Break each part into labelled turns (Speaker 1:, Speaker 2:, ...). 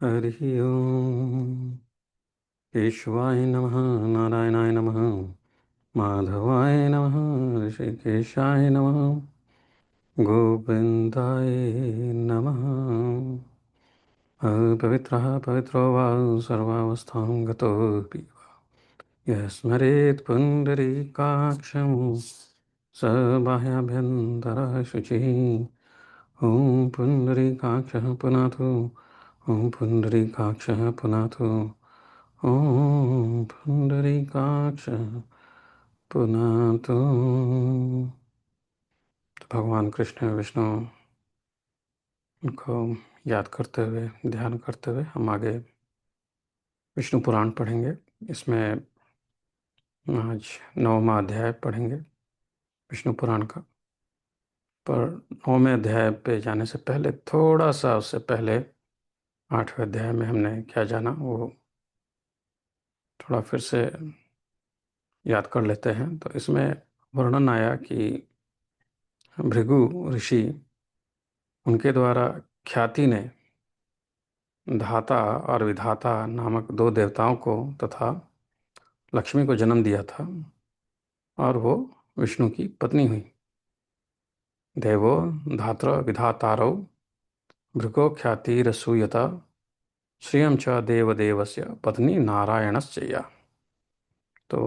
Speaker 1: हरिः ओम्। केशवाय नमः। नारायणाय नमः। माधवाय नमः। ऋषिकेशाय नमः। गोविन्दाय नमः। पवित्रः पवित्रो वा सर्वावस्थां गतोऽपि यः स्मरेत् पुण्डरीकाक्षं स बाह्याभ्यन्तरः शुचिः। ॐ पुण्डरीकाक्षः पुनातु। ॐ पुण्डरीकाक्षः पुनातु। ॐ पुण्डरीकाक्षः पुनातु। तो भगवान कृष्ण विष्णु उनको याद करते हुए, ध्यान करते हुए हम आगे विष्णु पुराण पढ़ेंगे। इसमें आज 9वां अध्याय पढ़ेंगे विष्णु पुराण का। पर 9वें अध्याय पे जाने से पहले थोड़ा सा, उससे पहले 8वें अध्याय में हमने क्या जाना वो थोड़ा फिर से याद कर लेते हैं। तो इसमें वर्णन आया कि भृगु ऋषि, उनके द्वारा ख्याति ने धाता और विधाता नामक दो देवताओं को तथा लक्ष्मी को जन्म दिया था और वो विष्णु की पत्नी हुई। देवो धात्र विधातारौ भृगो ख्यातिरसूयत श्रियं च देवदेवस्य पत्नी नारायणस्य। तो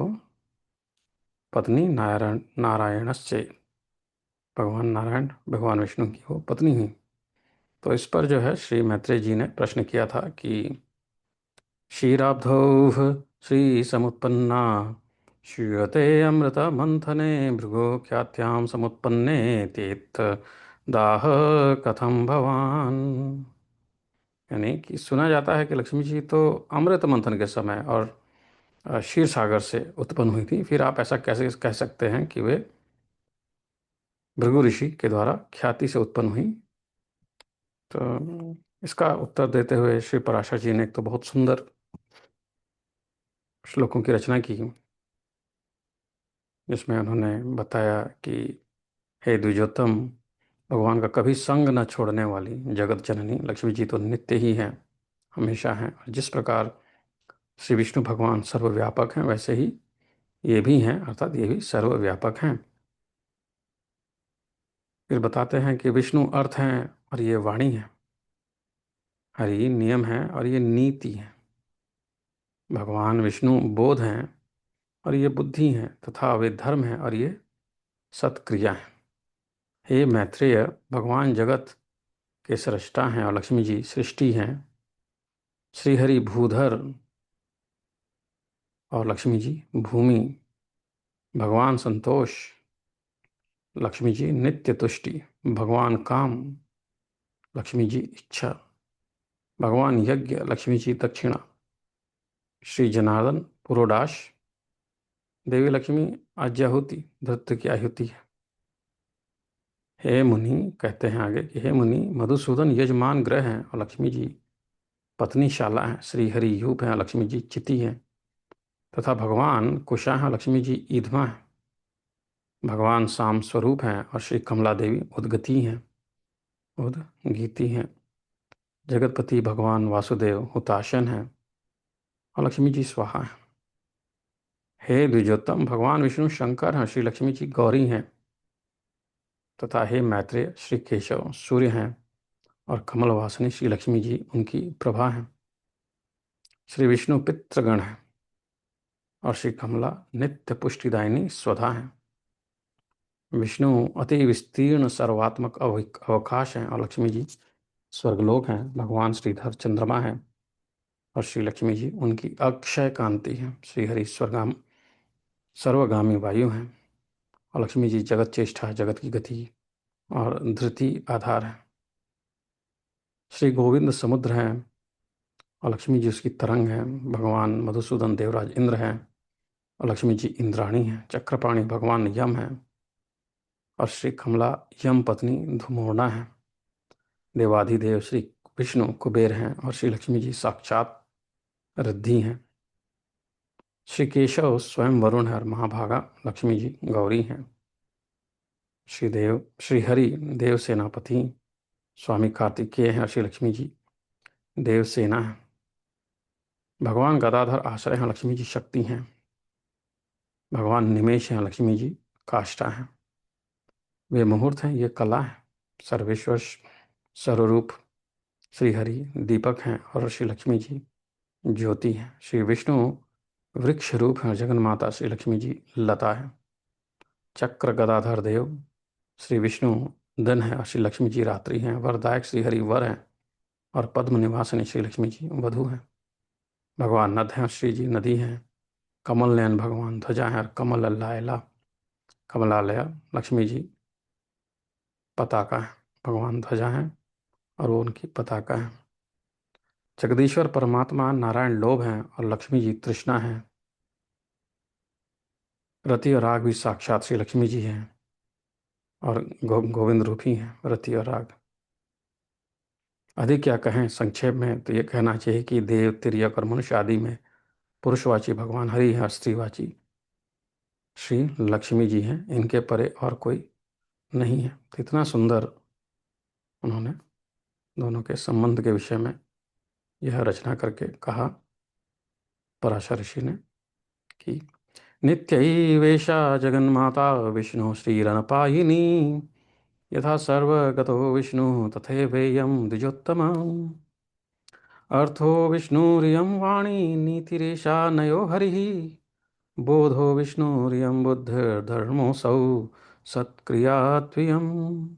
Speaker 1: पत्नी नारायणस्य, भगवान नारायण भगवान विष्णु की वो पत्नी हुई। तो इस पर जो है श्री मैत्रेय जी ने प्रश्न किया था कि क्षीराब्धौ श्रीसमुत्पन्ना श्रूयते अमृतमन्थने भृगो ख्यात्यां समुत्पन्ने तीर्थ दाह कथम भवान। यानी कि सुना जाता है कि लक्ष्मी जी तो अमृत मंथन के समय और क्षीर सागर से उत्पन्न हुई थी, फिर आप ऐसा कैसे कह सकते हैं कि वे भृगु ऋषि के द्वारा ख्याति से उत्पन्न हुई। तो इसका उत्तर देते हुए श्री पराशर जी ने एक तो बहुत सुंदर श्लोकों की रचना की, जिसमें उन्होंने बताया कि हे द्विजोत्तम, भगवान का कभी संग न छोड़ने वाली जगत जननी लक्ष्मी जी तो नित्य ही हैं, हमेशा हैं। और जिस प्रकार श्री विष्णु भगवान सर्वव्यापक हैं, वैसे ही ये भी हैं, अर्थात ये भी सर्वव्यापक हैं। फिर बताते हैं कि विष्णु अर्थ हैं और ये वाणी है, हरि नियम है और ये नीति है। भगवान विष्णु बोध हैं और ये बुद्धि हैं, तथा वे धर्म हैं और ये सत्क्रिया है। हे मैत्रेय, भगवान जगत के सृष्टा हैं और लक्ष्मी जी सृष्टि हैं। श्रीहरि भूधर और लक्ष्मी जी भूमि। भगवान संतोष, लक्ष्मी जी नित्य तुष्टि। भगवान काम, लक्ष्मी जी इच्छा। भगवान यज्ञ, लक्ष्मी जी दक्षिणा। श्री जनार्दन पुरोडाश, देवी लक्ष्मी आज्याहुति, धृत्य की आहुति है। हे मुनि, कहते हैं आगे कि हे मुनि, मधुसूदन यजमान ग्रह हैं और लक्ष्मी जी पत्नी शाला हैं। श्री हरि यूप हैं, लक्ष्मी जी चिति हैं, तथा भगवान कुशा हैं, लक्ष्मी जी ईधमा हैं। भगवान साम स्वरूप हैं और श्री कमला देवी उद्गति हैं, उद्गीति हैं। जगतपति भगवान वासुदेव हुताशन हैं और लक्ष्मी जी स्वाहा हैं। हे द्विजोत्तम, भगवान विष्णु शंकर हैं, श्री लक्ष्मी जी गौरी हैं। तथा हे मैत्रेय, श्री केशव सूर्य हैं और कमल वासिनी श्री लक्ष्मी जी उनकी प्रभा हैं। श्री विष्णु पितृगण हैं और श्री कमला नित्य पुष्टिदायिनी स्वधा हैं। विष्णु अति विस्तीर्ण सर्वात्मक अवकाश हैं और लक्ष्मी जी स्वर्गलोक हैं। भगवान श्रीधर चंद्रमा हैं और श्री लक्ष्मी जी उनकी अक्षय कांति हैं। श्री हरि सर्वगामी वायु हैं और लक्ष्मी जी जगत चेष्टा, जगत की गति और धृति आधार है। श्री गोविंद समुद्र हैं और लक्ष्मी जी उसकी तरंग हैं। भगवान मधुसूदन देवराज इंद्र हैं और लक्ष्मी जी इंद्राणी हैं। चक्रपाणी भगवान यम हैं और श्री कमला यम पत्नी धुमोर्णा हैं। देवाधिदेव श्री विष्णु कुबेर हैं और श्री लक्ष्मी जी साक्षात रिद्धि हैं। श्री केशव स्वयं वरुण है और महाभागा लक्ष्मी जी गौरी हैं। श्री हरि देव सेनापति स्वामी कार्तिकेय हैं और श्री लक्ष्मी जी देवसेना है। भगवान गदाधर आश्रय हैं, लक्ष्मी जी शक्ति हैं। भगवान निमेष हैं, लक्ष्मी जी काष्ठा हैं। वे मुहूर्त हैं, ये कला है। सर्वेश्वर सर्वरूप श्रीहरि दीपक हैं और श्री लक्ष्मी जी ज्योति हैं। श्री विष्णु वृक्ष रूप हैं, जगन माता श्री लक्ष्मी जी लता है। चक्र गदाधर देव श्री विष्णु दिन है और श्री लक्ष्मी जी रात्रि हैं। वरदायक श्री हरि वर हैं और पद्म निवासिनी श्री लक्ष्मी जी वधु हैं। भगवान नद हैं, श्री जी नदी हैं। कमल नयन भगवान ध्वजा हैं और कमल लायला कमलालया लक्ष्मी जी पताका है। भगवान ध्वजा हैं और वो उनकी पताका है। जगदीश्वर परमात्मा नारायण लोभ हैं और लक्ष्मी जी तृष्णा है। रति और राग भी साक्षात श्री लक्ष्मी जी हैं और गोविंद रूपी हैं रति और राग। अधिक क्या कहें, संक्षेप में तो ये कहना चाहिए कि देव तिर्यक और मनुष्य आदि में पुरुषवाची भगवान हरि है, स्त्रीवाची श्री लक्ष्मी जी हैं। इनके परे और कोई नहीं है। तो इतना सुंदर उन्होंने दोनों के संबंध के विषय में यह रचना करके कहा पराशर ऋषि ने कि नित्यैवेशा जगन्माता विष्णु श्रीरणपायिनी यथा सर्वगतो विष्णु तथैवेयं द्विजोत्तम अर्थो विष्णुरियं वाणी नीतिरेषा नयो हरिः बोधो विष्णुरियं बुद्धिर्धर्मोऽसौ सत्क्रियात्वियम्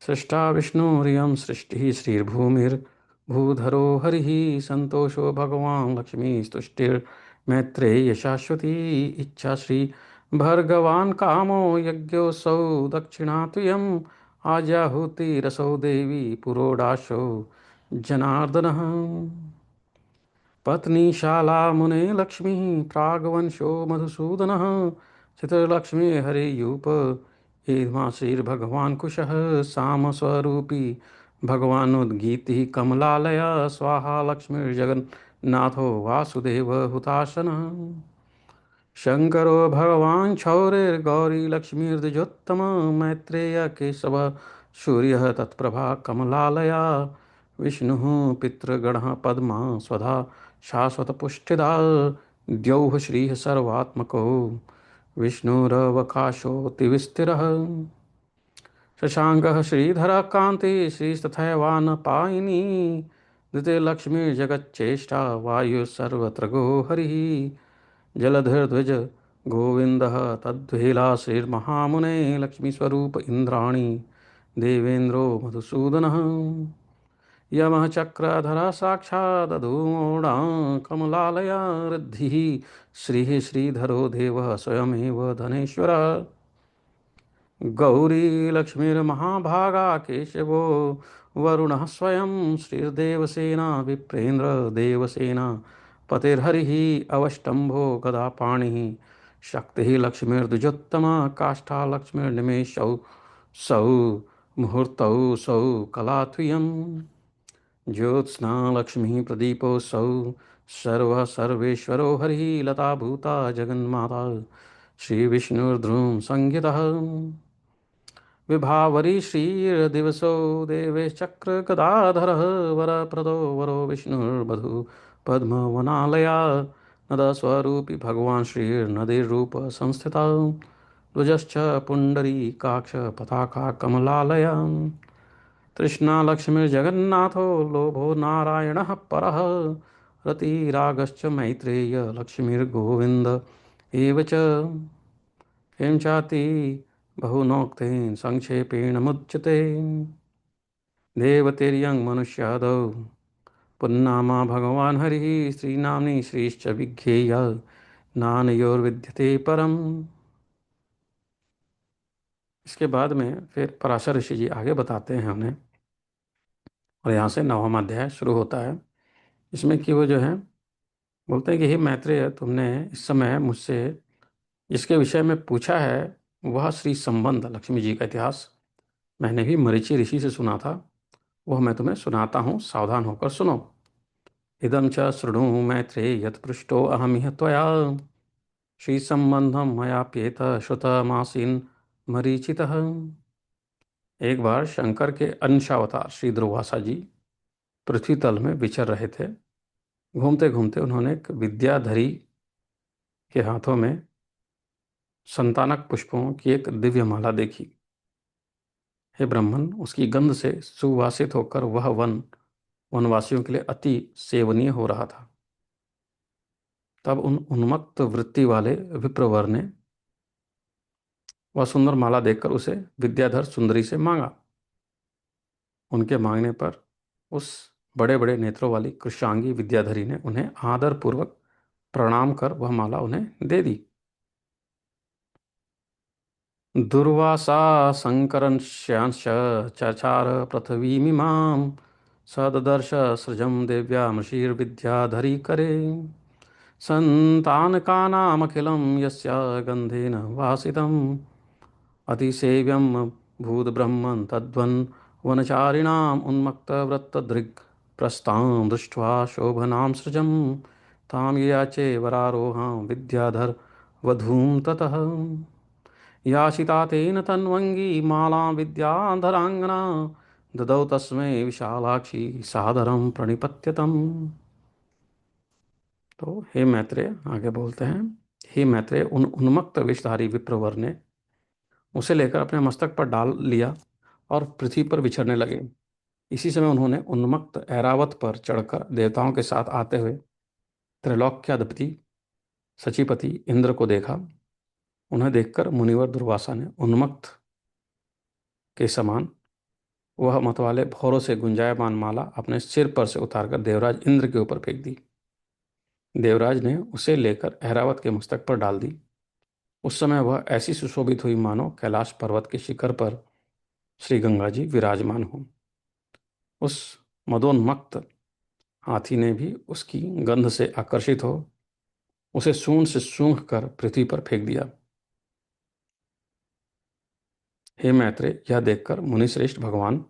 Speaker 1: सृष्टा विष्णुरियं सृष्टिः श्रीर्भूमिर्भूधरो हरिः सन्तोषो भगवान् लक्ष्मीस्तुष्टिर्मैत्रेयी शाश्वती इच्छा श्री भर्गवान् कामो यज्ञोऽसौ दक्षिणात्वियम् आजाहुतिरसौ देवी पुरोडाशो जनार्दनः पत्नीशाला मुने लक्ष्मी प्रागवंशो मधुसूदनः चित्रलक्ष्मी हरियूप हेमा श्रीर्भगवान् कुशः सामस्वरूपी भगवानुद्गीतिः कमलालया स्वाहा लक्ष्मीर्जगन्नाथो वासुदेव हुताशनः शङ्करो भगवान् क्षौरिर्गौरी लक्ष्मीर्द्विजोत्तम मैत्रेय केशव सूर्यः तत्प्रभा कमलालया विष्णुः पितृगणः पद्मा स्वधा शाश्वतपुष्टिदा द्यौः श्रीः सर्वात्मको विष्णुरवकाशोऽतिविस्तिरः शशाङ्कः श्रीधरः कान्तिः श्रीस्तथैवानपायिनी द्वितीयलक्ष्मीर्जगच्चेष्टा वायुः सर्वत्र गो हरिः जलधिर्ध्वज गोविन्दः तद्वेला श्रीर्महामुने लक्ष्मीस्वरूप इन्द्राणी देवेन्द्रो मधुसूदनः यमः चक्रधरः साक्षादधूमोढा कमलालया ऋद्धिः श्रीः श्रीधरो देवः स्वयमेव धनेश्वरः गौरी लक्ष्मीर्महाभागा केशवो वरुणः स्वयं श्रीर्देवसेना विप्रेन्द्र देवसेना पतिर्हरिः अवष्टम्भो गदापाणिः शक्तिः लक्ष्मीर्द्विजोत्तमा काष्ठा लक्ष्मीर्निमेषौ सौ मुहूर्तौ सौ कलात्वियम् ज्योत्स्ना लक्ष्मीः प्रदीपोऽसौ सर्वः सर्वेश्वरो हरिः लता भूता जगन्माता श्रीविष्णुर्ध्रुवं संहितः विभावरी श्रीर्दिवसो देवेश्चक्रगदाधरः वरप्रदो वरो विष्णुर्वधू पद्मवनालया नदस्वरूपी भगवान् श्रीर्नदीरूप संस्थिता ध्वजश्च पुण्डरीकाक्ष पताका कमलालया तृष्णा लक्ष्मीर्जगन्नाथो लोभो नारायणः परः रतिरागश्च मैत्रेय लक्ष्मीर्गोविन्द एव च किं चाति बहुनोक्तेन संक्षेपेण मुच्यते देवतिर्यं मनुष्यादौ पुन्नामा भगवान् हरिः श्रीनाम्नि श्रीश्च विज्ञेय नानयोर्विद्यते परम्। इसके बाद में फिर पराशर ऋषि जी आगे बताते हैं उन्हें और यहाँ से 9वां अध्याय शुरू होता है। इसमें कि वो जो है बोलते हैं कि हे मैत्रेय, तुमने इस समय मुझसे जिसके विषय में पूछा है वह श्री संबंध लक्ष्मी जी का इतिहास मैंने भी मरीचि ऋषि से सुना था, वह मैं तुम्हें सुनाता हूँ, सावधान होकर सुनो। इदं च शृणु मैत्रेय यत्पृष्टो अहमिह त्वया श्री संबंधम मयाप्येत श्रुतमासीन मरीचितः। एक बार शंकर के अंशावतार श्री दुर्वासा जी पृथ्वी तल में विचर रहे थे। घूमते घूमते उन्होंने एक विद्याधरी के हाथों में संतानक पुष्पों की एक दिव्य माला देखी। हे ब्राह्मण, उसकी गंध से सुवासित होकर वह वन वनवासियों के लिए अति सेवनीय हो रहा था। तब उन उन्मत्त वृत्ति वाले विप्रवर ने वह सुंदर माला देखकर उसे विद्याधर सुंदरी से मांगा। उनके मांगने पर उस बड़े बड़े नेत्रों वाली कृशांगी विद्याधरी ने उन्हें आदर पूर्वक प्रणाम कर वह माला उन्हें दे दी। दुर्वासा शंकरंश्यांश चचार पृथ्वीमिमां सददर्श सृजं देव्यामशीर्विद्याधरी करे संतानकानामखिलं यस्य गन्धेन वासितम् अतिसेव्यं भूतब्रह्मन् तद्वन् वनचारिणाम् उन्मत्तव्रतदृग् प्रस्तां दृष्ट्वा शोभनां सृजं तां याचे वरारोहां विद्याधर वधूं ततः याचिता तेन तन्वङ्गी मालां विद्याधराङ्गना ददौ तस्मै विशालाक्षी सादरं प्रणिपत्यतम्। तो हे मैत्रेय, आगे बोलते हैं, हे मैत्रेय, उन उन्मत्त विषधारी विप्रवर ने उसे लेकर अपने मस्तक पर डाल लिया और पृथ्वी पर विचरने लगे। इसी समय उन्होंने उन्मत्त ऐरावत पर चढ़कर देवताओं के साथ आते हुए त्रैलोक्याधिपति सचीपति इंद्र को देखा। उन्हें देखकर मुनिवर दुर्वासा ने उन्मत्त के समान वह मतवाले भौरों से गुंजायमान माला अपने सिर पर से उतारकर देवराज इंद्र के ऊपर फेंक दी। देवराज ने उसे लेकर ऐरावत के मस्तक पर डाल दी। उस समय वह ऐसी सुशोभित हुई मानो कैलाश पर्वत के शिखर पर श्री गंगा जी विराजमान हों। उस मदोन्मत्त हाथी ने भी उसकी गंध से आकर्षित हो उसे सूंड से सूंघ कर पृथ्वी पर फेंक दिया। हे मैत्रेय, यह देखकर मुनिश्रेष्ठ भगवान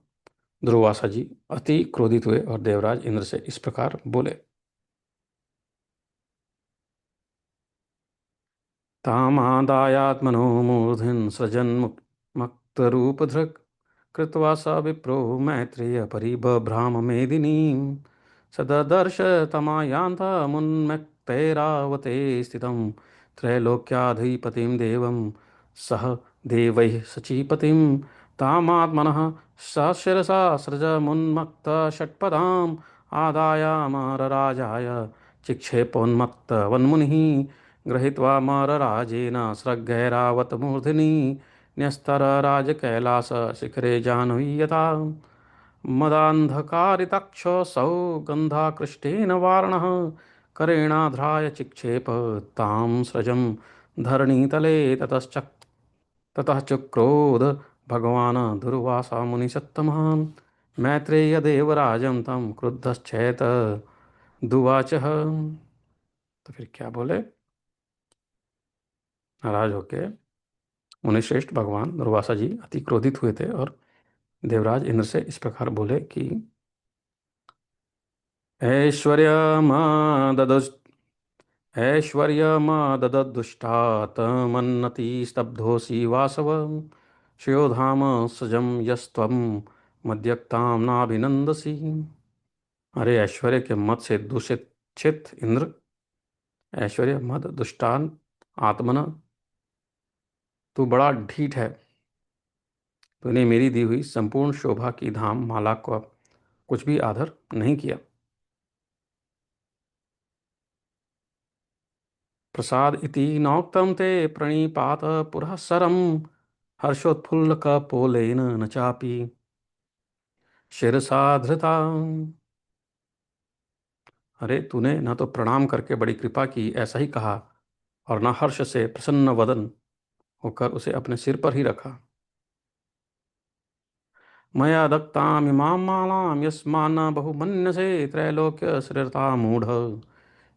Speaker 1: दुर्वासा जी अति क्रोधित हुए और देवराज इंद्र से इस प्रकार बोले। तामादायात्मनो मूर्धन् सृजन् मक्तरूपधृक् कृत्वा स विप्रो मैत्रेय परिबभ्राम मेदिनीं सददर्श तमायान्तमुन्मत्तैरावते स्थितं त्रैलोक्याधिपतिं देवं सह देवैः सचीपतिं तामात्मनः सशिरसा सृजमुन्मत्तषट्पदाम् आदायामरराजाय चिक्षेपोन्मत्तवन्मुनिः गृहीत्वा मरराजेन स्रग्गैरावतमूर्ध्नि न्यस्तरराजकैलासशिखरे जाह्नवी यथा मदान्धकारितक्षसौ गन्धाकृष्टेन वारणः करेणाध्राय चिक्षेप तां स्रजं धरणीतले ततः चक्रोध भगवान् दुर्वासा मुनिसत्तमः मैत्रेयदेवराजं तं क्रुद्धश्चेत दुवाचः। तो फिर क्या बोले? नाराज होके मुनिश्रेष्ठ भगवान दुर्वासा जी अति क्रोधित हुए थे और देवराज इंद्र से इस प्रकार बोले कि ऐश्वर्यमददुष्टात् मन्नति स्तब्धोऽसि वासव श्रियोधाम सजं यस्त्वं मद्यक्तां नाभिनन्दसि। अरे ऐश्वर्य के मद से दूषित चित इंद्र, ऐश्वर्य मद दुष्टान आत्मन, तू बड़ा ढीठ है। तूने मेरी दी हुई संपूर्ण शोभा की धाम माला को कुछ भी आदर नहीं किया। प्रसाद इति नोक्तं ते प्रणिपात पुरःसरं हर्षोत्फुल्लकपोलेन न चापि शिरसा धृता। अरे तूने न तो प्रणाम करके बड़ी कृपा की ऐसा ही कहा और न हर्ष से प्रसन्न वदन होकर उसे अपने सिर पर ही रखा। मया दत्तामिमां मालां यस्मान्न बहुमन्यसे त्रैलोक्य सृता मूढ़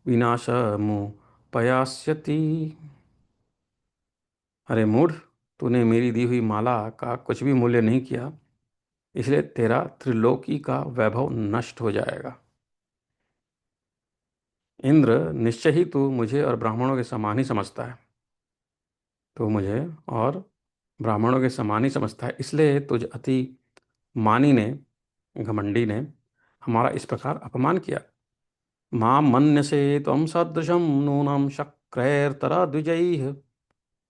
Speaker 1: विनाशमुपयास्यति। अरे मूढ़, तूने मेरी दी हुई माला का कुछ भी मूल्य नहीं किया, इसलिए तेरा त्रिलोकी का वैभव नष्ट हो जाएगा। इंद्र, निश्चय ही तू मुझे और ब्राह्मणों के समान ही समझता है। तो मुझे और ब्राह्मणों के समान ही समझता है, इसलिए तुझ अति मानी ने, घमंडी ने हमारा इस प्रकार अपमान किया। मां मन्यसे त्वं सदृशं नूनं शक्रैर्तरद्विजैः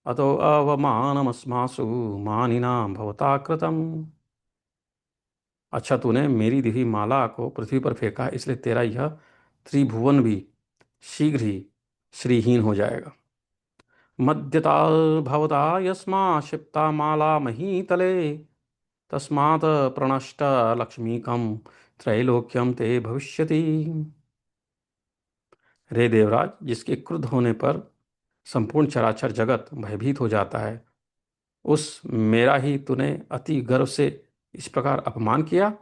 Speaker 1: अतो अवमानमस्मासु मानिनां भवता कृतम्। अच्छा, तूने मेरी दी हुई माला को पृथ्वी पर फेंका, इसलिए तेरा यह त्रिभुवन भी शीघ्र ही श्रीहीन हो जाएगा। मद्यता भवता यस्मा क्षिप्ता माला महीतले तस्मात् प्रणष्ट लक्ष्मीकम त्रैलोक्यम ते भविष्यति। रे देवराज, जिसके क्रुद्ध होने पर संपूर्ण चराचर जगत भयभीत हो जाता है, उस मेरा ही तूने अति गर्व से इस प्रकार अपमान किया।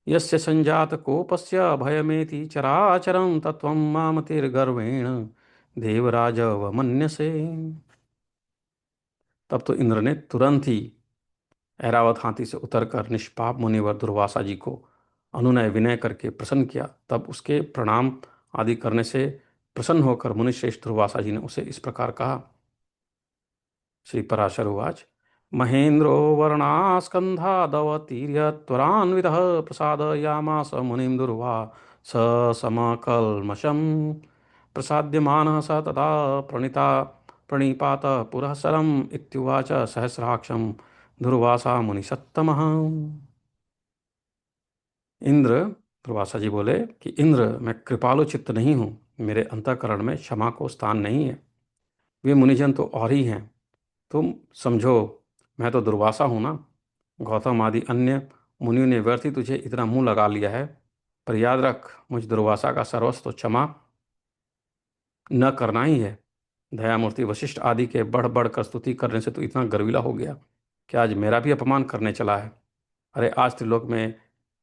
Speaker 1: यस्य संजात कोपस्य भयमेति चराचरं तत्वं मामतिर्गर्वेण देवराज वमन्यसे। तब तो इंद्र ने तुरंत ही ऐरावत हाथी से उतरकर निष्पाप मुनिवर दुर्वासा जी को अनुनय विनय करके प्रसन्न किया। तब उसके प्रणाम आदि करने से प्रसन्न होकर मुनिश्रेष्ठ दुर्वासा जी ने उसे इस प्रकार कहा। श्री पराशर उवाच। महेन्द्रो वर्णास्कन्धादवतीर्य त्वरान्वितः प्रसादयामास मुनिं दुर्वास समकल्मषम्। प्रसाद्यमानः स तदा प्रणिता प्रणिपात पुरःसरम् इत्युवाच सहस्राक्षं दुर्वासा मुनिसत्तमः। इंद्र दुर्वासा जी बोले कि इंद्र, मैं कृपालु चित्त नहीं हूँ, मेरे अंतःकरण में क्षमा को स्थान नहीं है। वे मुनिजन तो और ही हैं, तुम समझो मैं तो दुर्वासा हूं ना। गौतम आदि अन्य मुनियों ने व्यर्थ ही तुझे इतना मुंह लगा लिया है, पर याद रख, मुझ दुर्वासा का सर्वस्व तो क्षमा न करना ही है। दयामूर्ति वशिष्ठ आदि के बढ़ बढ़ कर स्तुति करने से तो इतना गर्विला हो गया कि आज मेरा भी अपमान करने चला है। अरे, आज त्रिलोक में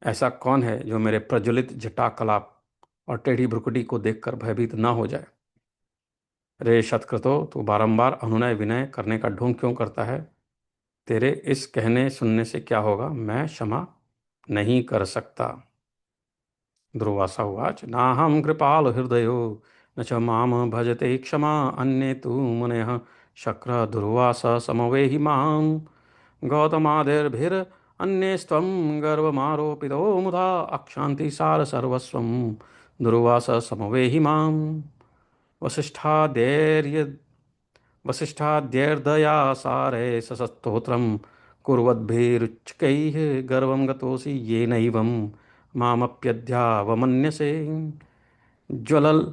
Speaker 1: ऐसा कौन है जो मेरे प्रज्वलित जटा कलाप और टेढ़ी भ्रुकुटी को देखकर भयभीत न हो जाए। रे शतक्रतो, तू बारंबार अनुनय विनय करने का ढोंग क्यों करता है? तेरे इस कहने सुनने से क्या होगा, मैं क्षमा नहीं कर सकता। दुर्वासा उवाच। नाहं कृपाल हृदयो न च माम भजते क्षमा अन्ये तु मुनयः शक्र दुर्वास समवेहि माम्। गौतमादिर्भिरन्यस्त्वं गर्वमारोपितो मुधा अक्षान्ति सार सर्वस्वं दुर्वास समवेहि माम्। वसिष्ठादेर्य वसिष्ठाद्यर्दया सारे ससस्तोत्रं कुर्वद्भिरुच्चैः गर्वं गतोऽसि येनैवं मामप्यध्यावमन्यसे। ज्वलल्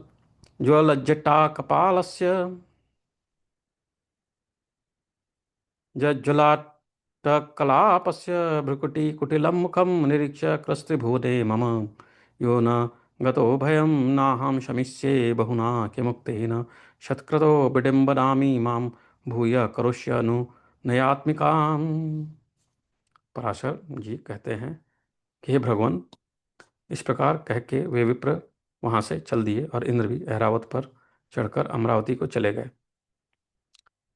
Speaker 1: ज्वलज्जटाकपालस्य जज्ज्वलाट्टकलापस्य भ्रुकुटिकुटिलं मुखं निरीक्ष्य क्रस्त्रिभुवने मम यो न गतो भयं नाहं शमिष्ये बहुना किमुक्तेन शतक्रतो विडम्बनामि मां भूय करोष्यनु नयात्मिकाम्। पराशर जी कहते हैं कि हे भगवान, इस प्रकार कह के वे विप्र वहां से चल दिए और इंद्र भी ऐरावत पर चढ़कर अमरावती को चले गए।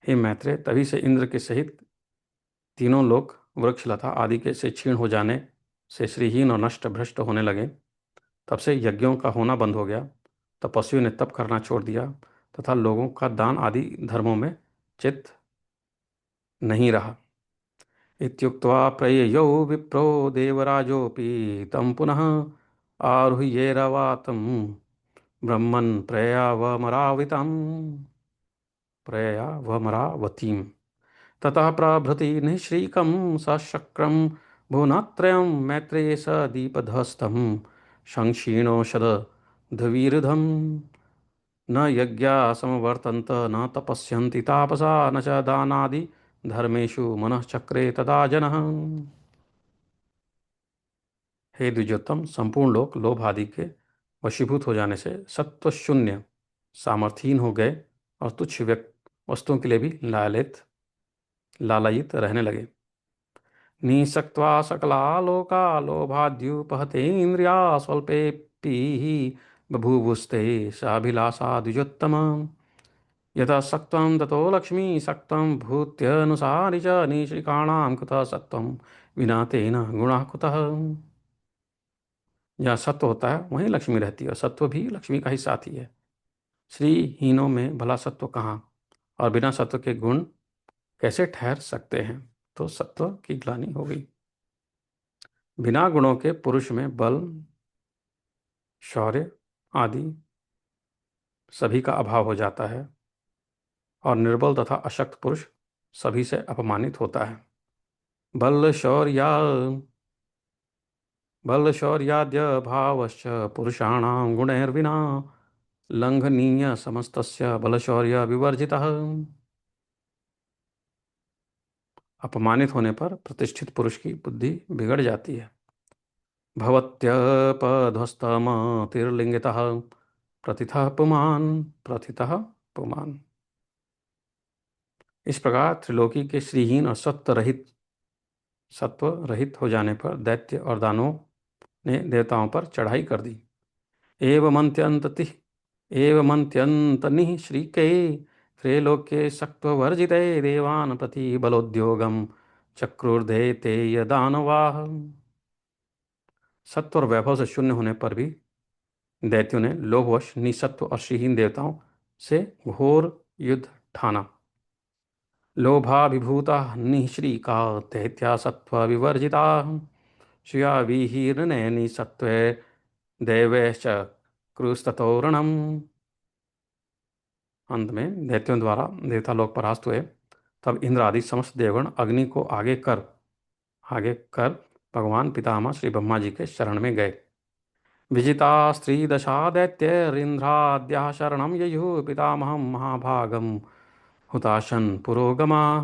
Speaker 1: हे मैत्रेय, तभी से इंद्र के सहित तीनों लोग वृक्षलता आदि के से क्षीण हो जाने से श्रीहीन और नष्ट भ्रष्ट होने लगे। तब से यज्ञों का होना बंद हो गया, तपस्वियों ने तप करना छोड़ दिया तथा लोगों का दान आदि धर्मों में चित्त नहीं रहा। इत्युक्त्वा प्रययौ विप्रो देवराजोऽपि तं पुनः आरुह्येरवातं ब्रह्मन् प्रयावमरावतीम्। ततः प्रभृति निःश्रीकं सशक्रं भुवनत्रयं मैत्रेय स दीपधस्तं संक्षीणोषधविरुधं। न यज्ञा समवर्तन्त न तपस्यन्ति तापसा न च दानादि धर्मेषु मनश्चक्रे तदा जनः। हे द्विजोत्तम, संपूर्ण लोक लोभ आदि के वशीभूत हो जाने से सत्व शून्य सामर्थ्यहीन हो गए और तुच्छ वस्तुओं के लिए भी लालयित रहने लगे। निसक्त्वा सकला लोका लोभाद्युपहतेन्द्रिया स्वल्पेऽपि बभूवुस्ते साभिलाषा द्विजोत्तम। यतः सक्त्वं ततो लक्ष्मी सक्त्वं भूत्यनुसारि च निश्रिकाणां कुतः सत्त्वं विना तेन गुणः कुतः। जहाँ सत्व होता है वहीं लक्ष्मी रहती है और सत्व भी लक्ष्मी का ही साथी है। श्रीहीनों में भला सत्व कहाँ, और बिना सत्व के गुण कैसे ठहर सकते हैं? तो सत्व की ग्लानि हो गई। बिना गुणों के पुरुष में बल शौर्य आदि सभी का अभाव हो जाता है और निर्बल तथा अशक्त पुरुष सभी से अपमानित होता है। बल शौर्या बल शौर्याद्य भावश्च पुरुषाणां गुणैर्विना लंघनीय समस्तस्य बल शौर्य विवर्जितः। अपमानित होने पर प्रतिष्ठित पुरुष की बुद्धि बिगड़ जाती है। भवत्यपध्वस्तमतिर्लिंगितः प्रथितः पुमान्। इस प्रकार त्रिलोकी के श्रीहीन और सत्व रहित हो जाने पर दैत्य और दानवों ने देवताओं पर चढ़ाई कर दी। एवमन्त्यन्तनिः श्रीके त्रैलोक्ये सत्त्ववर्जिते देवान् प्रति बलोद्योगं चक्रुर्धे ते यदानवाः। सत्व और वैभव से शून्य होने पर भी दैत्यों ने लोभवश निसत्व और श्रीहीन देवताओं से घोर युद्ध ठाना। लोभाभिभूता निःश्रीका दैत्या सत्व विवर्जिता श्रिया विहीर्णे निसत्त्वे देवैश्च क्रुस्ततोरणम्। अंत में दैत्यों द्वारा देवता लोग परास्त हुए। तब इंद्र आदि समस्त देवगण अग्नि को आगे कर भगवान पितामह श्री ब्रह्मा जी के शरण में गए। विजिता स्त्री दशा दैत्यरिंद्राद्याः शरणं ययुः पितामहं महाभागं हुताशन पुरोगमा।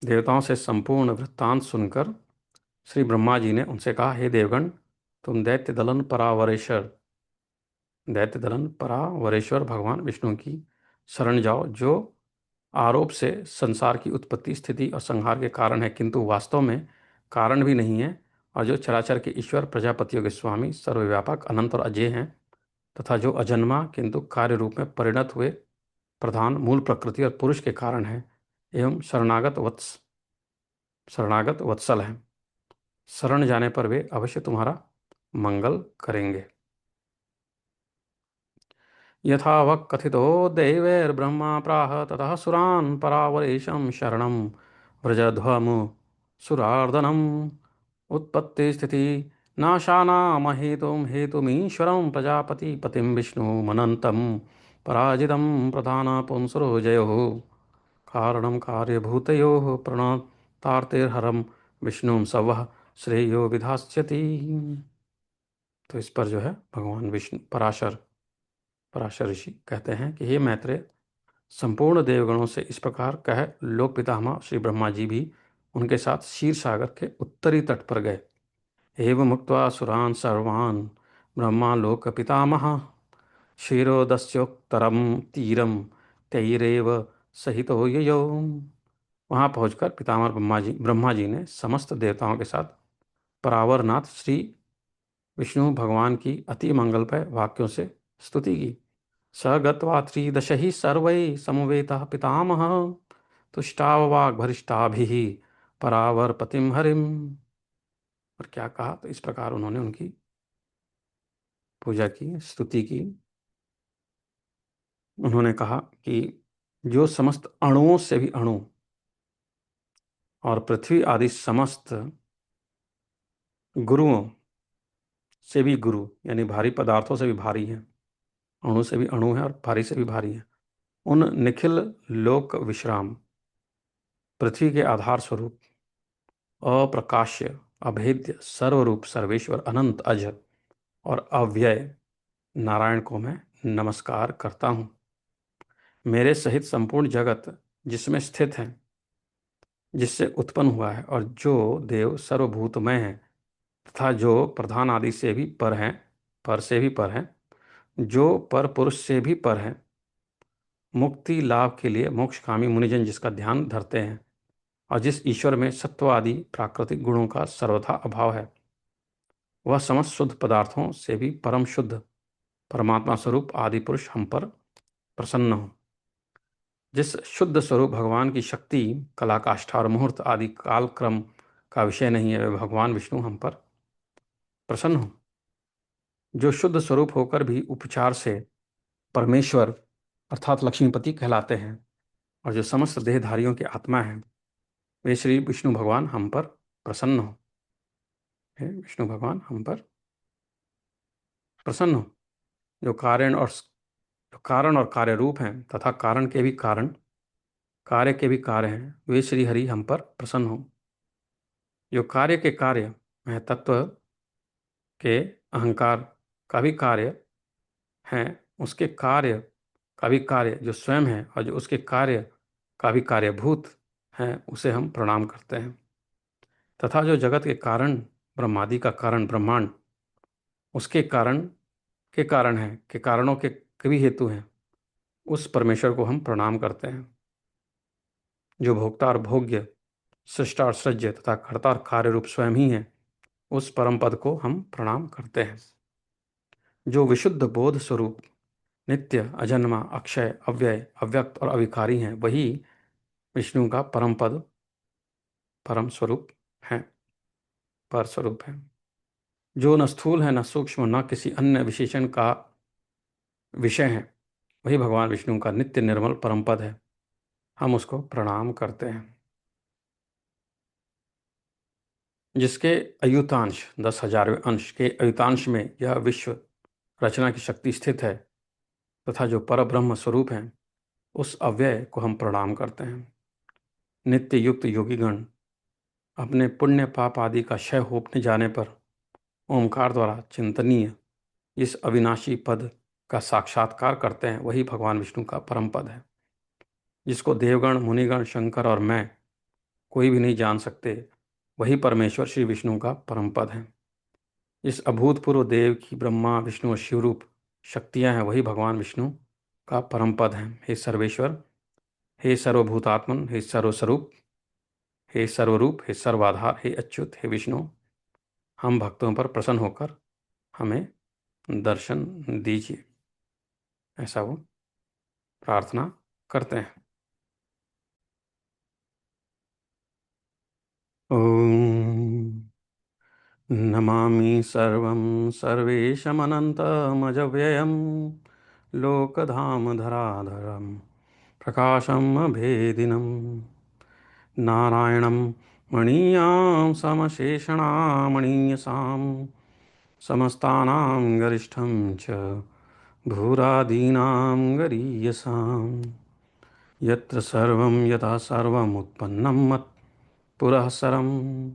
Speaker 1: देवताओं से संपूर्ण वृत्तांत सुनकर श्री ब्रह्मा जी ने उनसे कहा, हे देवगण, तुम दैत्य दलन परावरेश्वर भगवान विष्णु की शरण जाओ, जो आरोप से संसार की उत्पत्ति स्थिति और संहार के कारण है, किंतु वास्तव में कारण भी नहीं है, और जो चराचर के ईश्वर प्रजापतियों के स्वामी सर्वव्यापक अनंत और अजेय हैं, तथा जो अजन्मा किंतु कार्य रूप में परिणत हुए प्रधान मूल प्रकृति और पुरुष के कारण है, एवं शरणागत वत्सल है। शरण जाने पर वे अवश्य तुम्हारा मंगल करेंगे। यथा वः कथितो देवैर्ब्रह्मा प्राह ततः सुरान् परावरेशं शरणं व्रजध्वमुसुरार्दनम् उत्पत्ति स्थिति नाशानामहेतुं हेतुमीश्वरं प्रजापति पतिं विष्णुमनन्तं पराजितं प्रधान पुंसरो जयोः कारणं कार्यभूतयोः प्रणतार्तिर्हरं विष्णुं सवः श्रेयो विधास्यति। तो इस पर जो है भगवान विष्णु पराशर ऋषि कहते हैं कि हे मैत्रेय, संपूर्ण देवगणों से इस प्रकार कह लोक पितामह श्री ब्रह्मा जी भी उनके साथ क्षीर सागर के उत्तरी तट पर गए। एवं मुक्त्वा सुरान् सर्वान् ब्रह्मा लोक पितामह क्षीरोदस्योत्तरम तीरम तैरेव सहितो ययौ। वहाँ पहुंचकर पितामह ब्रह्मा जी ने समस्त देवताओं के साथ परावरनाथ श्री विष्णु भगवान की अति मंगलमय वाक्यों से स्तुति की। स गत्वा त्रिदशहि सर्वैः समवेतः पितामहः तुष्टाववाग्भरिष्टाभिः परावरपतिं हरिम्। और क्या कहा, तो इस प्रकार उन्होंने उनकी पूजा की, स्तुति की। उन्होंने कहा कि जो समस्त अणुओं से भी अणु और पृथ्वी आदि समस्त गुरुओं से भी गुरु, यानी भारी पदार्थों से भी भारी हैं, अणु से भी अणु है और भारी से भी भारी है, उन निखिल लोक विश्राम पृथ्वी के आधार स्वरूप अप्रकाश्य अभेद्य सर्वरूप सर्वेश्वर अनंत अज और अव्यय नारायण को मैं नमस्कार करता हूँ। मेरे सहित संपूर्ण जगत जिसमें स्थित है, जिससे उत्पन्न हुआ है, और जो देव सर्वभूतमय है तथा जो प्रधान आदि से भी पर हैं, पर से भी पर हैं, जो पर पुरुष से भी पर हैं, मुक्ति लाभ के लिए मोक्षकामी मुनिजन जिसका ध्यान धरते हैं, और जिस ईश्वर में सत्व आदि प्राकृतिक गुणों का सर्वथा अभाव है, वह समस्त शुद्ध पदार्थों से भी परम शुद्ध परमात्मा स्वरूप आदि पुरुष हम पर प्रसन्न हो। जिस शुद्ध स्वरूप भगवान की शक्ति कला काष्ठा और मुहूर्त आदि काल क्रम का विषय नहीं है, वे भगवान विष्णु हम पर प्रसन्न हो। जो शुद्ध स्वरूप होकर भी उपचार से परमेश्वर अर्थात लक्ष्मीपति कहलाते हैं, और जो समस्त देहधारियों की आत्मा है, वे श्री विष्णु भगवान हम पर प्रसन्न हो। हे विष्णु भगवान हम पर प्रसन्न हो। जो कारण और कार्य रूप हैं तथा कारण के भी कारण, कार्य के भी कार्य हैं, वे श्री हरि हम पर प्रसन्न हो। जो कार्य के कार्य हैं, तत्व के अहंकार का भी कार्य हैं, उसके कार्य का भी कार्य जो स्वयं है और जो उसके कार्य का भी कार्यभूत है, उसे हम प्रणाम करते हैं। तथा जो जगत के कारण, ब्रह्मादि का कारण ब्रह्मांड, उसके कारण है, के कारणों के भी हेतु हैं, उस परमेश्वर को हम प्रणाम करते हैं। जो भोक्ता और भोग्य, सृष्टा और सृज्य तथा कर्ता और कार्य रूप स्वयं ही है, उस परम पद को हम प्रणाम करते हैं। जो विशुद्ध बोध स्वरूप, नित्य, अजन्मा, अक्षय, अव्यय, अव्यक्त और अविकारी हैं, वही विष्णु का परम पद, परम स्वरूप है, पर स्वरूप है। जो न स्थूल है, न सूक्ष्म, न किसी अन्य विशेषण का विषय है, वही भगवान विष्णु का नित्य निर्मल परम पद है। हम उसको प्रणाम करते हैं। जिसके अयुतांश 10,000वें अंश के अयुतांश में यह विश्व रचना की शक्ति स्थित है, तथा जो पर ब्रह्म स्वरूप है, उस अव्यय को हम प्रणाम करते हैं। नित्य युक्त योगीगण अपने पुण्य पाप आदि का क्षय होने जाने पर ओमकार द्वारा चिंतनीय इस अविनाशी पद का साक्षात्कार करते हैं, वही भगवान विष्णु का परम पद है। जिसको देवगण, मुनिगण, शंकर और मैं कोई भी नहीं जान सकते, वही परमेश्वर श्री विष्णु का परम पद है। इस अभूतपूर्व देव की ब्रह्मा, विष्णु और शिवरूप शक्तियां हैं, वही भगवान विष्णु का परम पद है। हे सर्वेश्वर, हे सर्वभूतात्मन, हे सर्वस्वरूप, हे सर्वरूप, हे सर्वाधार, हे अच्युत, हे विष्णु, हम भक्तों पर प्रसन्न होकर हमें दर्शन दीजिए। ऐसा वो प्रार्थना करते हैं। ओम नमामि सर्वं सर्वेशमनन्तमजव्ययं लोकधामधराधरं प्रकाशमभेदिनं नारायणं मणीयां समशेषणामणीयसां समस्तानां गरिष्ठं च भूरादीनां गरीयसाम् यत्र सर्वं यथा सर्वमुत्पन्नं मत्पुरः सरं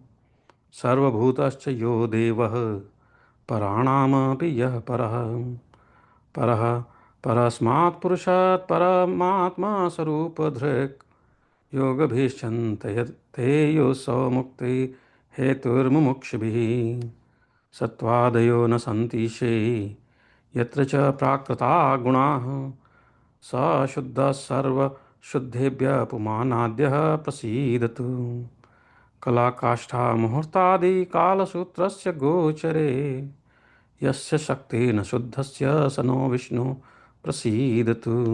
Speaker 1: सर्वभूतश्च यो देवः पराणामपि यः परः परः परस्मात् पुरुषात् परमात्मा स्वरूपधृक् योगभीश्चन्ते योऽसौ मुक्ति हेतुर्मुमुक्षुभिः सत्त्वादयो न सन्ति यत्र च प्राकृता गुणाः स शुद्धः सर्वशुद्धेभ्यः पुमानाद्यः प्रसीदतु कलाकाष्ठा मुहूर्तादि कालसूत्रस्य गोचरे यस्य शक्तेन शुद्धस्य स नो विष्णु प्रसीदतु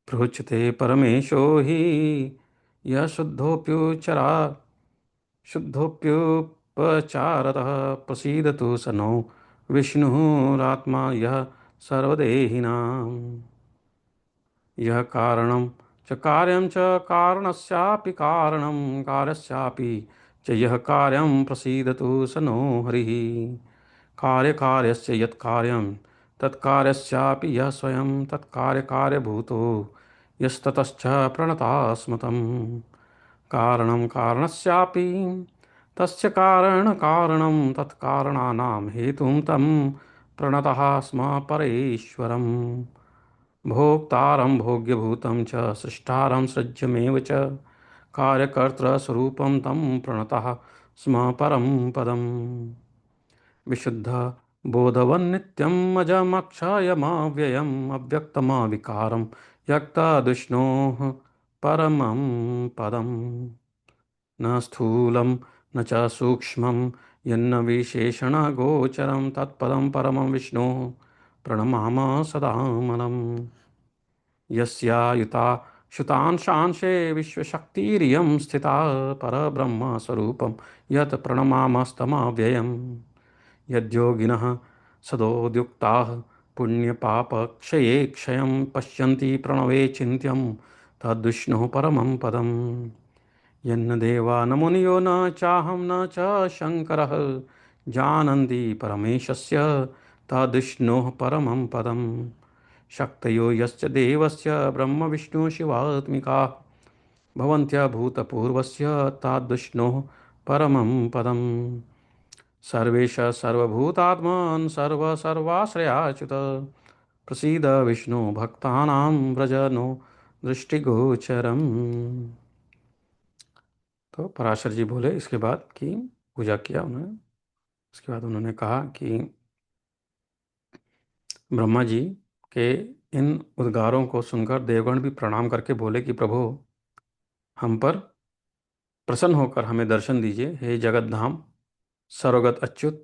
Speaker 1: प्रोच्यते परमेशो हि यः शुद्धोऽप्युपचारतः प्रसीदतु स नो विष्णुरात्मा यः सर्वदेहिनां यः कारणं च कार्यं च कारणस्यापि कारणं कार्यस्यापि च यः कार्यं प्रसीदतु स नो हरिः कार्यकार्यस्य यत् कार्यं तत्कार्यस्यापि यः स्वयं तत्कार्यकार्यभूतो यस्ततश्च प्रणतास्मतं कारणं कारणस्यापि तस्य कारणकारणं तत्कारणानां हेतुं तं प्रणतः स्म परेश्वरम् भोक्तारं भोग्यभूतं च सृष्टारं सृज्यमेव च कार्यकर्तृस्वरूपं तं प्रणतः स्म परं पदम् विशुद्ध बोधवन्नित्यम् अजमक्षयमव्ययम् अव्यक्तमविकारं व्यक्तदुष्णोः परमं पदम् न स्थूलं न च सूक्ष्मं यन्न विशेषणगोचरं तत्पदं परमं विष्णोः प्रणमामः सदामलम् यस्यायुता श्रुतांशांशे विश्वशक्तिरियं स्थिता परब्रह्मस्वरूपं यत् प्रणमामस्तमव्ययम् यद्योगिनः सदोद्युक्ताः पुण्यपापक्षये क्षयं पश्यन्ति प्रणवे चिन्त्यं तद्विष्णुः परमं पदम् यन्न देवा न मुनयो न चाहं न च शङ्करः जानन्ति परमेशस्य तद्विष्णोः परमं पदम्। शक्तयो यस्य देवस्य ब्रह्म विष्णु शिवात्मिकाः भवन्त्यभूतपूर्वस्य तद्विष्णोः परमं पदम्। सर्वेश सर्वभूतात्मन् सर्वसर्वाश्रयाच्युत प्रसीद विष्णु भक्तानां व्रजनो दृष्टिगोचरम्। तो पराशर जी बोले इसके बाद कि पूजा किया उन्होंने। उसके बाद उन्होंने कहा कि ब्रह्मा जी के इन उद्गारों को सुनकर देवगण भी प्रणाम करके बोले कि प्रभु, हम पर प्रसन्न होकर हमें दर्शन दीजिए, हे जगत धाम सर्वगत अच्युत,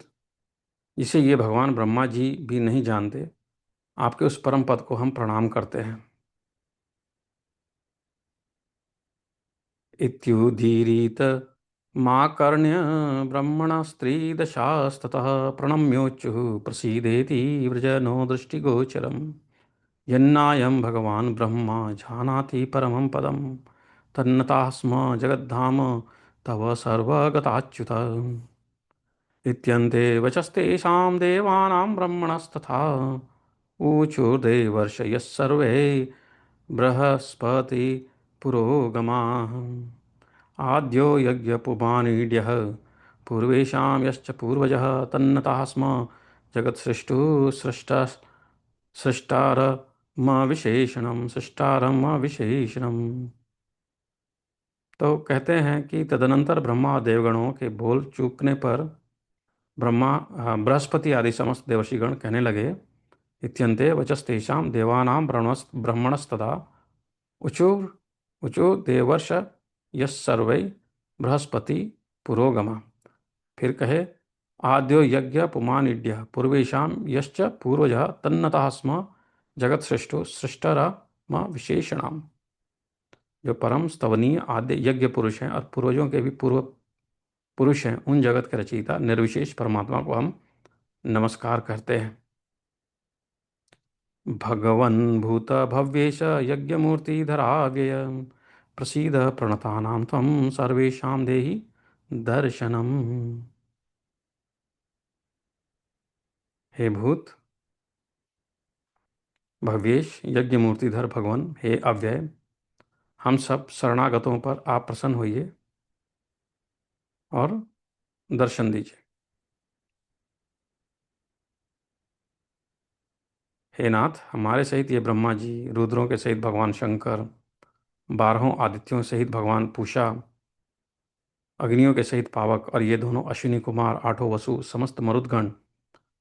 Speaker 1: जिसे ये भगवान ब्रह्मा जी भी नहीं जानते। आपके उस परम पद को हम प्रणाम करते हैं। इत्युदीरित माकर्ण्य ब्रह्मणस्त्रीदशास्ततः प्रणम्योच्चुः प्रसीदेति व्रजनो दृष्टिगोचरम्। यन्नायं भगवान् ब्रह्मा जानाति परमं पदं तन्नताः स्म जगद्धाम तव सर्वगताच्युत। इत्यन्ते वचस्तेषां देवानां ब्रह्मणस्तथा ऊचुर्देवर्षयः सर्वे बृहस्पति पुरोगमाः। आद्यो यज्ञपुमानीड्यः पूर्वेषां यश्च पूर्वजः तन्नताः स्म जगत्सृष्टुः सृष्टारमविशेषणम्। तो कहते हैं कि तदनंतर ब्रह्मा और देवगणों के बोल चूकने पर बृहस्पति आदि समस्त देवर्षिगण कहने लगे, इत्यन्ते वचस्तेषां देवानां ब्रह्मणस्तदा उचुर उचु देवर्ष यस्सर्वै बृहस्पति पुरोगमा। फिर कहे, आद्यो यज्ञ पुमानिड्य पूर्वेशा यश्च पूर्वजः तन्नतः स्म जगत्सृष्टो सृष्टरम विशेषणाम। जो परम स्तवनीय आद्य यज्ञ पुरुष हैं और पूर्वजों के भी पूर्व पुरुष हैं, उन जगत के रचयिता निर्विशेष परमात्मा को हम नमस्कार करते हैं। भगवन् भूत भव्येश यज्ञमूर्तिधरागय प्रसीद प्रणतानां त्वं सर्वेषां देहि दर्शनम्। हे भूत भव्येश यज्ञ मूर्तिधर भगवान, हे अव्यय, हम सब शरणागतों पर आप प्रसन्न होइए और दर्शन दीजिए। हे नाथ, हमारे सहित ये ब्रह्मा जी, रुद्रों के सहित भगवान शंकर, 12 आदित्यों सहित भगवान पूषा, अग्नियों के सहित पावक और ये दोनों अश्विनी कुमार, 8 वसु, समस्त मरुदगण,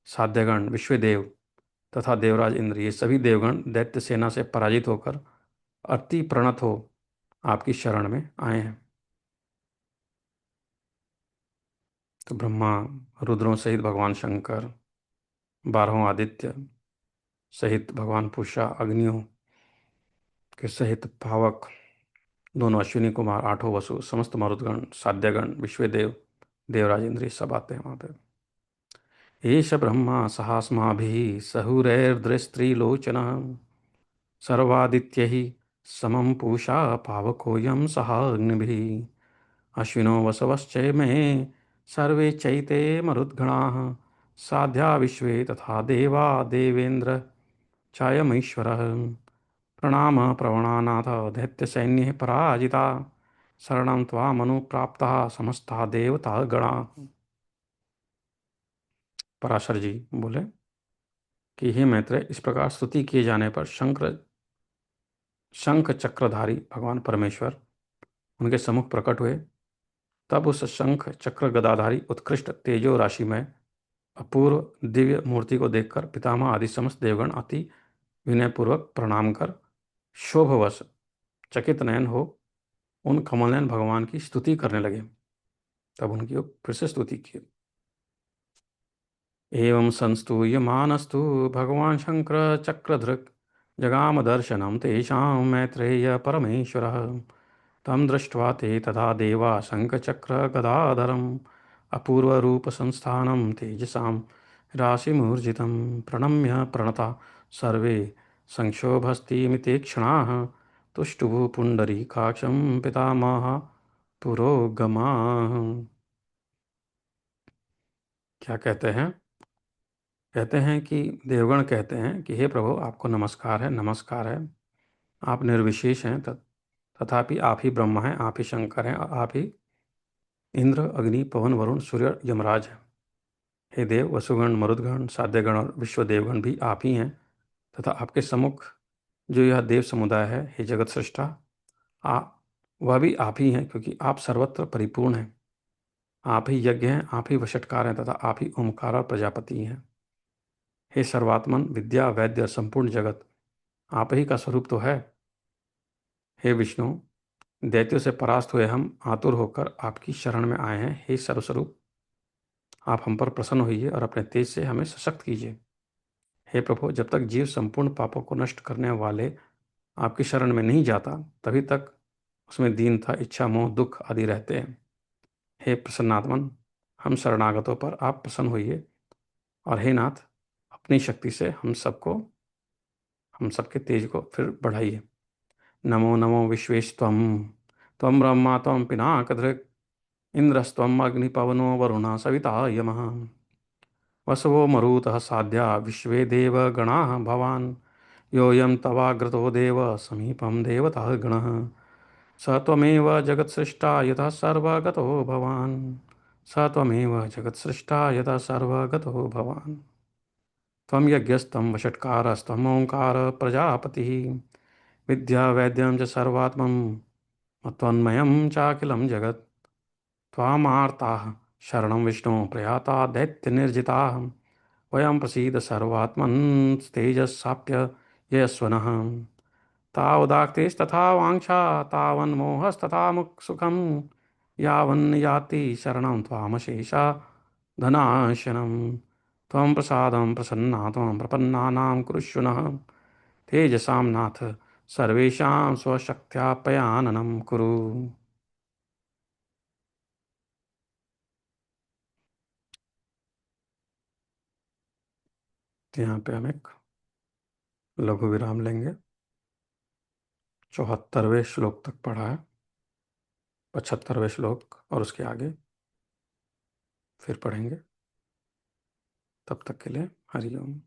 Speaker 1: साध्यगण, विश्वदेव तथा देवराज इंद्र, ये सभी देवगण दैत्य सेना से पराजित होकर अति प्रणत हो आपकी शरण में आए हैं। तो ब्रह्मा रुद्रों सहित भगवान शंकर, 12 आदित्य सहित भगवान पूषा, अग्नियों के सहित पावक, दोनों अश्विनी कुमार, 8 वसु, समस्त मरुदगण, साध्यगण, विश्वदेव, देवराज इंद्र सब आते हैं वहाँ पे। एष ब्रह्मा सहास्माभिः सहुरैर्दृस्त्रिलोचनः सर्वादित्यैः समं पूषा पावकोऽयं सहाग्निभिः। अश्विनो वसवश्च मे सर्वे चैते मरुद्गणाः साध्या विश्वे तथा देवा देवेन्द्र चायमीश्वरः। प्रणाम प्रवणानाथ दैत्यसैन्ये पराजिता शरणं त्वामनुप्राप्ताः समस्ता देवता गणा। पराशर जी बोले कि हे मैत्रेय, इस प्रकार स्तुति किए जाने पर शंख चक्रधारी भगवान परमेश्वर उनके सम्मुख प्रकट हुए। तब उस शंख चक्र गदाधारी उत्कृष्ट तेजो राशि में अपूर्व दिव्य मूर्ति को देखकर पितामह आदि समस्त देवगण अति विनयपूर्वक प्रणाम कर शोभवश चकित नयन हो उन कमलनयन भगवान की स्तुति करने लगे। तब उनकी फिर से स्तुति की। एवं संस्तूयमानस्तु भगवान शंकर चक्रधृक् जगाम दर्शनं तेषां मैत्रेय परमेश्वरः। तं दृष्ट्वा ते तथा देवा शङ्खचक्रगदाधरम् अपूर्वरूपसंस्थानं तेजसां राशिमूर्जितं प्रणम्य प्रणता सर्वे संक्षोभस्तिमिते क्षणाः तुष्टुः पुण्डरीकाक्षं पितामह पुरोगमा। क्या कहते हैं? कहते हैं कि देवगण कहते हैं कि हे प्रभु, आपको नमस्कार है, नमस्कार है। आप निर्विशेष हैं, तथापि आप ही ब्रह्म हैं, आप ही शंकर हैं, और आप ही इंद्र, अग्नि, पवन, वरुण, सूर्य, यमराज हैं। हे देव, वसुगण, मरुदगण, साध्यगण और विश्व देवगण भी आप ही हैं, तथा आपके सम्मुख जो यह देव समुदाय है, हे जगत सृष्टा, आ वह भी आप ही हैं, क्योंकि आप सर्वत्र परिपूर्ण हैं। आप ही यज्ञ हैं, आप ही वशटकार हैं, तथा आप ही ओमकार और प्रजापति हैं। हे सर्वात्मन, विद्या, वैद्य और संपूर्ण जगत आप ही का स्वरूप तो है। हे विष्णु, दैत्यों से परास्त हुए हम आतुर होकर आपकी शरण में आए हैं। हे सर्वस्वरूप, आप हम पर प्रसन्न होइए और अपने तेज से हमें सशक्त कीजिए। हे प्रभु, जब तक जीव संपूर्ण पापों को नष्ट करने वाले आपकी शरण में नहीं जाता, तभी तक उसमें दीनता, इच्छा, मोह, दुख आदि रहते हैं। हे प्रसन्नात्मन, हम शरणागतों पर आप प्रसन्न होइए, और हे नाथ, अपनी शक्ति से हम सबके तेज को फिर बढ़ाइए। नमो नमो विश्वेशत्वं, त्वं ब्रह्मा त्वं पिनाकधृक्, इंद्रस्त्वं अग्निपवनो वरुणः सविता यमः, वसवो मरुतः साध्या विश्वे देव गणाः भवान्, योऽयं तवाग्रतो देव समीपं देवताः गणः, स त्वमेव जगत्सृष्टा यतः सर्वगतो भवान्, स त्वमेव जगत्सृष्टा यतः सर्वगतो भवान्। त्वं यज्ञस्त्वं वषट्कारस्त्वम् ओङ्कार प्रजापतिः, विद्या वैद्यं च सर्वात्मं त्वन्मयं चाखिलं जगत्। त्वामार्ताः शरणं विष्णो प्रयाता दैत्यनिर्जिताः, वयं प्रसीद सर्वात्मन् तेजस्साप्य यशस्वनः। तावदाक्तेस्तथा वाञ्छा तावन्मोहस्तथा सुखं, यावन् याति शरणं त्वामशेषा धनाशनं। त्वं प्रसादं प्रसन्ना त्वं प्रपन्नानां कुरुष्व नः, तेजसां नाथ सर्वेषां स्वशक्त्यापयाननं कुरु। तो यहाँ पे हम एक लघु विराम लेंगे। 74वें श्लोक तक पढ़ा है, 75वें श्लोक और उसके आगे फिर पढ़ेंगे। तब तक के लिए हरिओम।